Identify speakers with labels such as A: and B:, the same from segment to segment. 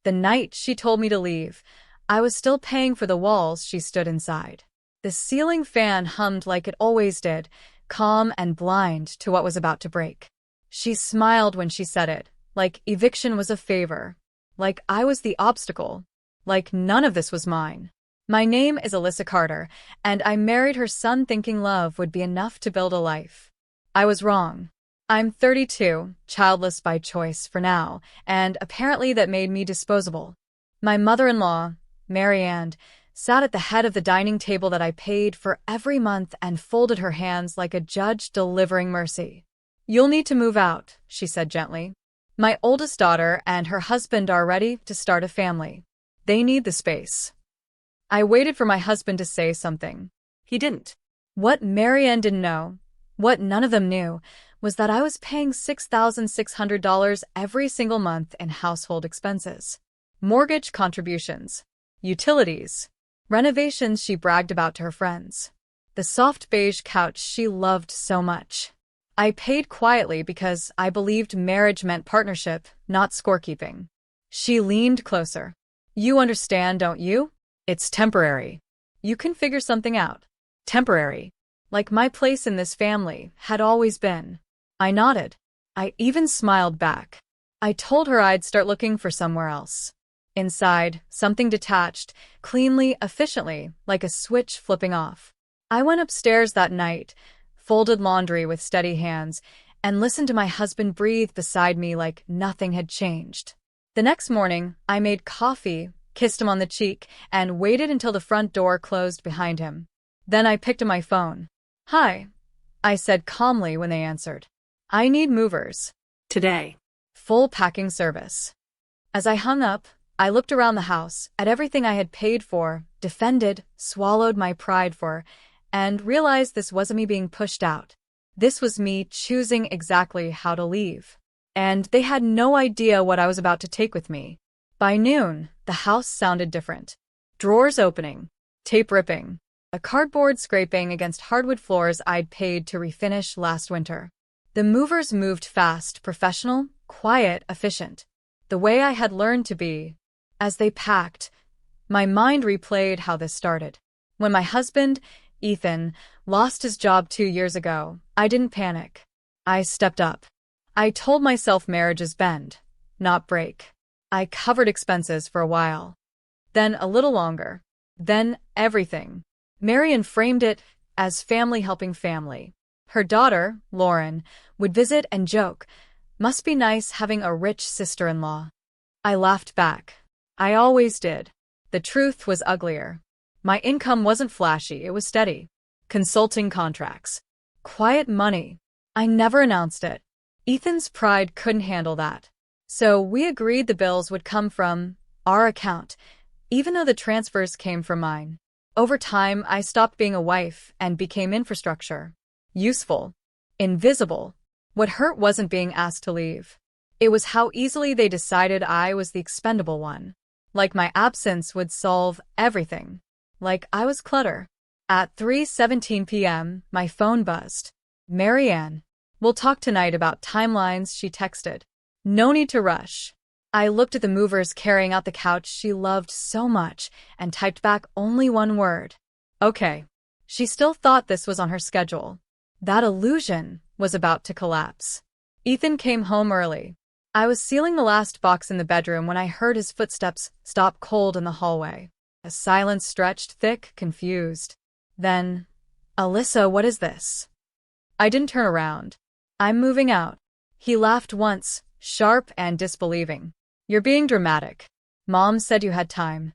A: The night she told me to leave, I was still paying for the walls she stood inside. The ceiling fan hummed like it always did, calm and blind to what was about to break. She smiled when she said it, like eviction was a favor, like I was the obstacle, like none of this was mine. My name is Alyssa Carter, and I married her son thinking love would be enough to build a life. I was wrong. I'm 32, childless by choice for now, and apparently that made me disposable. My mother-in-law, Mary Ann, sat at the head of the dining table that I paid for every month and folded her hands like a judge delivering mercy. "You'll need to move out," she said gently. "My oldest daughter and her husband are ready to start a family. They need the space." I waited for my husband to say something. He didn't. What Mary Ann didn't know, what none of them knew, was that I was paying $6,600 every single month in household expenses. Mortgage contributions, utilities, renovations she bragged about to her friends, the soft beige couch she loved so much. I paid quietly because I believed marriage meant partnership, not scorekeeping. She leaned closer. "You understand, don't you? It's temporary. You can figure something out. Temporary. Like my place in this family had always been." I nodded. I even smiled back. I told her I'd start looking for somewhere else. Inside, something detached, cleanly, efficiently, like a switch flipping off. I went upstairs that night, folded laundry with steady hands, and listened to my husband breathe beside me like nothing had changed. The next morning, I made coffee, kissed him on the cheek, and waited until the front door closed behind him. Then I picked up my phone. "Hi," I said calmly when they answered. "I need movers. Today. Full packing service." As I hung up, I looked around the house, at everything I had paid for, defended, swallowed my pride for, and realized this wasn't me being pushed out. This was me choosing exactly how to leave. And they had no idea what I was about to take with me. By noon, the house sounded different. Drawers opening, tape ripping, a cardboard scraping against hardwood floors I'd paid to refinish last winter. The movers moved fast, professional, quiet, efficient. The way I had learned to be. As they packed, my mind replayed how this started. When my husband, Ethan, lost his job 2 years ago, I didn't panic. I stepped up. I told myself marriages bend, not break. I covered expenses for a while. Then a little longer. Then everything. Mary Ann framed it as family helping family. Her daughter, Lauren, would visit and joke, "Must be nice having a rich sister-in-law." I laughed back. I always did. The truth was uglier. My income wasn't flashy, it was steady. Consulting contracts. Quiet money. I never announced it. Ethan's pride couldn't handle that. So we agreed the bills would come from our account, even though the transfers came from mine. Over time, I stopped being a wife and became infrastructure. Useful. Invisible. What hurt wasn't being asked to leave. It was how easily they decided I was the expendable one. Like my absence would solve everything. Like I was clutter. At 3:17 p.m., my phone buzzed. "Mary Ann, we'll talk tonight about timelines," she texted. No need to rush. I looked at the movers carrying out the couch she loved so much and typed back only one word. "Okay." She still thought this was on her schedule. That illusion was about to collapse. Ethan came home early. I was sealing the last box in the bedroom when I heard his footsteps stop cold in the hallway. A silence stretched thick, confused. Then, "Alyssa, what is this?" I didn't turn around. "I'm moving out." He laughed once, sharp and disbelieving. "You're being dramatic. Mom said you had time."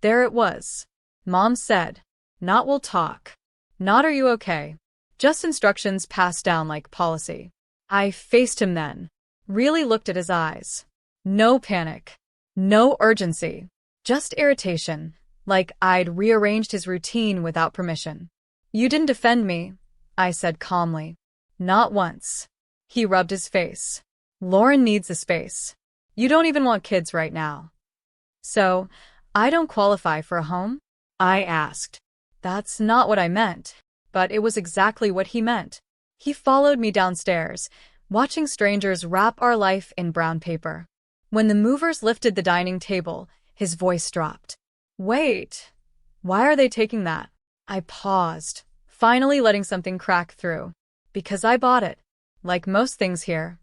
A: There it was. Mom said, not "we'll talk." Not "are you okay?" Just instructions passed down like policy. I faced him then. Really looked at his eyes. No panic. No urgency. Just irritation. Like I'd rearranged his routine without permission. "You didn't defend me," I said calmly. "Not once." He rubbed his face. "Lauren needs the space. You don't even want kids right now." "So, I don't qualify for a home?" I asked. That's not what I meant, but it was exactly what he meant. He followed me downstairs, watching strangers wrap our life in brown paper. When the movers lifted the dining table, his voice dropped. Wait, why are they taking that? I paused, finally letting something crack through. Because I bought it. Like most things here.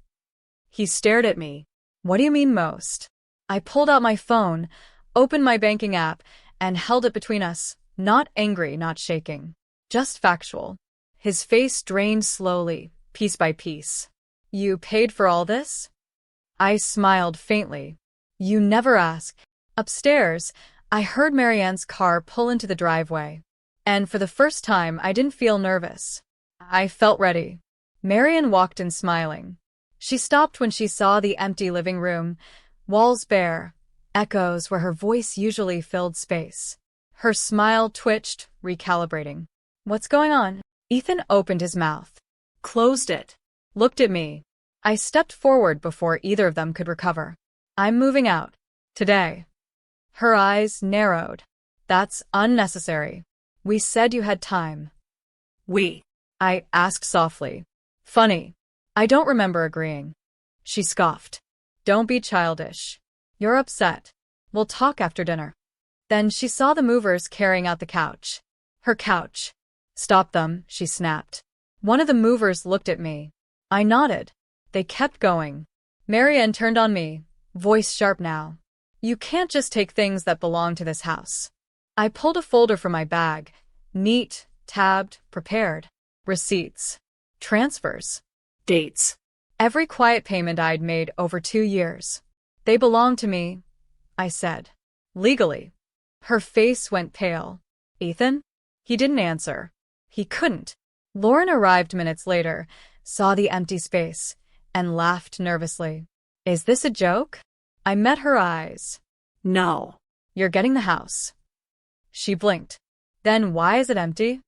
A: He stared at me. What do you mean most? I pulled out my phone, opened my banking app, and held it between us, not angry, not shaking. Just factual. His face drained slowly, piece by piece. You paid for all this? I smiled faintly. You never ask. Upstairs, I heard Marianne's car pull into the driveway. And for the first time, I didn't feel nervous. I felt ready. Marianne walked in smiling. She stopped when she saw the empty living room, walls bare, echoes where her voice usually filled space. Her smile twitched, recalibrating. What's going on? Ethan opened his mouth, closed it, looked at me. I stepped forward before either of them could recover. I'm moving out. Today. Her eyes narrowed. That's unnecessary. We said you had time. We? I asked softly. Funny. I don't remember agreeing. She scoffed. Don't be childish. You're upset. We'll talk after dinner. Then she saw the movers carrying out the couch. Her couch. Stop them, she snapped. One of the movers looked at me. I nodded. They kept going. Marianne turned on me, voice sharp now. You can't just take things that belong to this house. I pulled a folder from my bag. Neat, tabbed, prepared. Receipts. Transfers. Dates. Every quiet payment I'd made over 2 years. They belong to me, I said. Legally. Her face went pale. Ethan? He didn't answer. He couldn't. Lauren arrived minutes later, saw the empty space, and laughed nervously. Is this a joke? I met her eyes. No. You're getting the house. She blinked. Then why is it empty?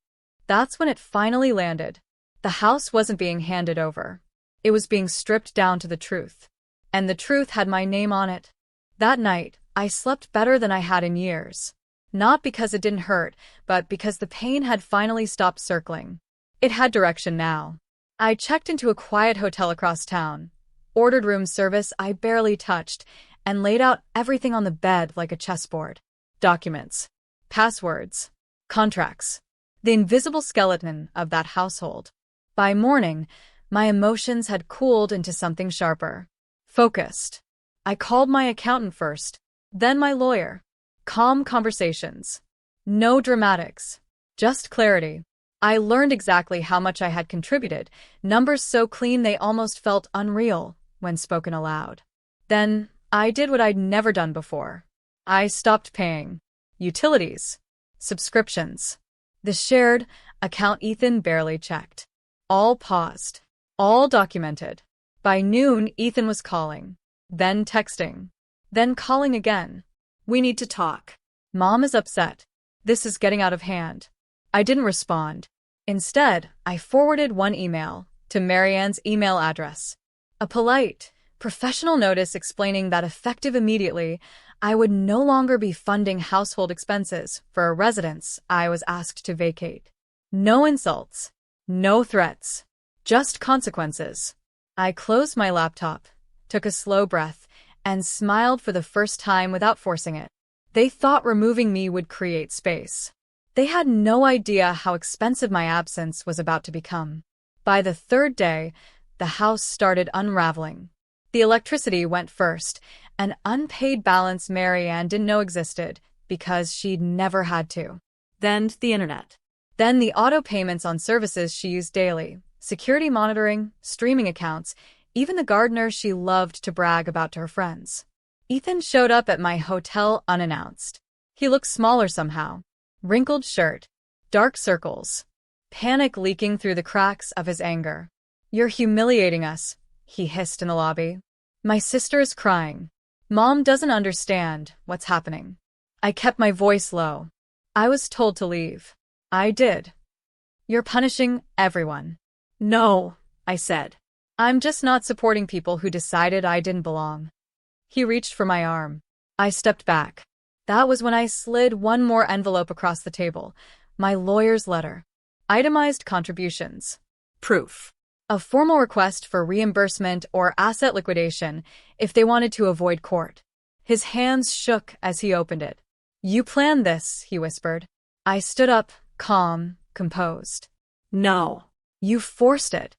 A: That's when it finally landed. The house wasn't being handed over. It was being stripped down to the truth. And the truth had my name on it. That night, I slept better than I had in years. Not because it didn't hurt, but because the pain had finally stopped circling. It had direction now. I checked into a quiet hotel across town, ordered room service I barely touched, and laid out everything on the bed like a chessboard. Documents. Passwords. Contracts. The invisible skeleton of that household. By morning, my emotions had cooled into something sharper. Focused. I called my accountant first, then my lawyer. Calm conversations. No dramatics. Just clarity. I learned exactly how much I had contributed, numbers so clean they almost felt unreal when spoken aloud. Then, I did what I'd never done before. I stopped paying. Utilities. Subscriptions. The shared account Ethan barely checked. All paused. All documented. By noon, Ethan was calling. Then texting. Then calling again. We need to talk. Mom is upset. This is getting out of hand. I didn't respond. Instead, I forwarded one email to Marianne's email address. A polite, professional notice explaining that effective immediately, I would no longer be funding household expenses for a residence I was asked to vacate. No insults. No threats. Just consequences. I closed my laptop, took a slow breath, and smiled for the first time without forcing it. They thought removing me would create space. They had no idea how expensive my absence was about to become. By the third day, the house started unraveling. The electricity went first, an unpaid balance Marianne didn't know existed because she'd never had to. Then the internet. Then the auto payments on services she used daily, security monitoring, streaming accounts, even the gardener she loved to brag about to her friends. Ethan showed up at my hotel unannounced. He looked smaller somehow. Wrinkled shirt, dark circles, panic leaking through the cracks of his anger. You're humiliating us, he hissed in the lobby. My sister is crying. Mom doesn't understand what's happening. I kept my voice low. I was told to leave. I did. You're punishing everyone. No, I said. I'm just not supporting people who decided I didn't belong. He reached for my arm. I stepped back. That was when I slid one more envelope across the table. My lawyer's letter. Itemized contributions. Proof. A formal request for reimbursement or asset liquidation if they wanted to avoid court. His hands shook as he opened it. "You planned this," he whispered. I stood up, calm, composed. "No. You forced it."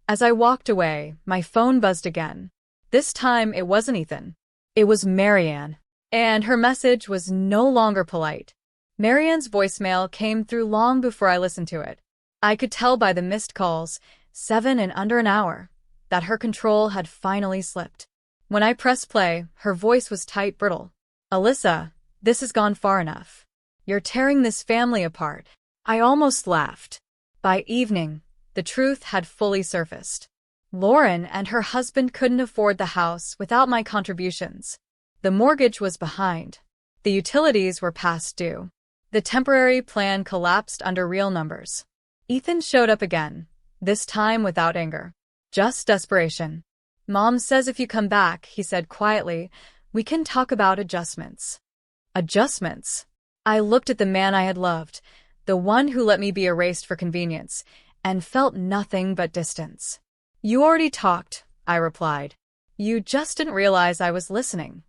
A: As I walked away, my phone buzzed again. This time it wasn't Ethan. It was Marianne. And her message was no longer polite. Marianne's voicemail came through long before I listened to it. I could tell by the missed calls, 7 in under an hour, that her control had finally slipped. When I pressed play, her voice was tight, brittle. "Alyssa, this has gone far enough. You're tearing this family apart." I almost laughed. By evening, the truth had fully surfaced. Lauren and her husband couldn't afford the house without my contributions. The mortgage was behind. The utilities were past due. The temporary plan collapsed under real numbers. Ethan showed up again, this time without anger. Just desperation. "Mom says if you come back," he said quietly, "we can talk about adjustments." Adjustments? I looked at the man I had loved, the one who let me be erased for convenience, and felt nothing but distance. "You already talked," I replied. "You just didn't realize I was listening."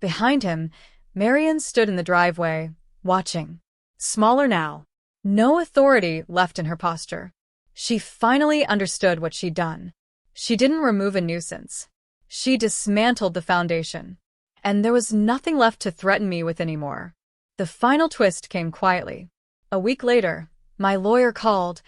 A: Behind him, Marian stood in the driveway, watching. Smaller now. No authority left in her posture. She finally understood what she'd done. She didn't remove a nuisance. She dismantled the foundation. And there was nothing left to threaten me with anymore. The final twist came quietly. A week later, my lawyer called,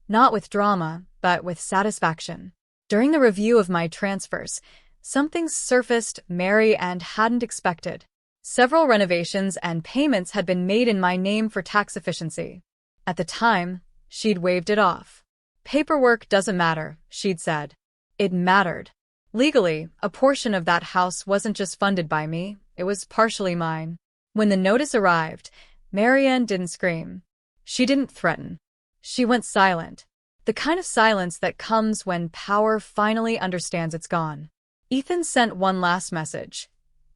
A: not with drama, but with satisfaction. During the review of my transfers, something surfaced Marianne hadn't expected. Several renovations and payments had been made in my name for tax efficiency. At the time, she'd waved it off. "Paperwork doesn't matter," she'd said. It mattered. Legally, a portion of that house wasn't just funded by me, it was partially mine. When the notice arrived, Marianne didn't scream. She didn't threaten. She went silent. The kind of silence that comes when power finally understands it's gone. Ethan sent one last message.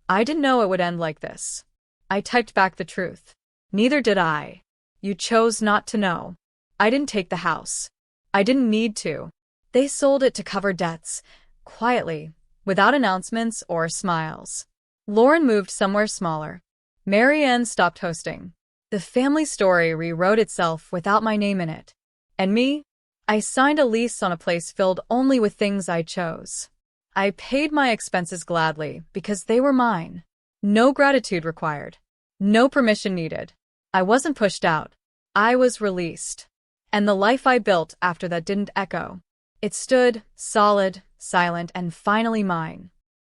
A: "I didn't know it would end like this." I typed back the truth. "Neither did I. You chose not to know. I didn't take the house. I didn't need to. They sold it to cover debts, quietly, without announcements or smiles." Lauren moved somewhere smaller. Marianne stopped hosting. The family story rewrote itself without my name in it. And me? I signed a lease on a place filled only with things I chose. I paid my expenses gladly because they were mine. No gratitude required. No permission needed. I wasn't pushed out. I was released. And the life I built after that didn't echo. It stood, solid, silent, and finally mine.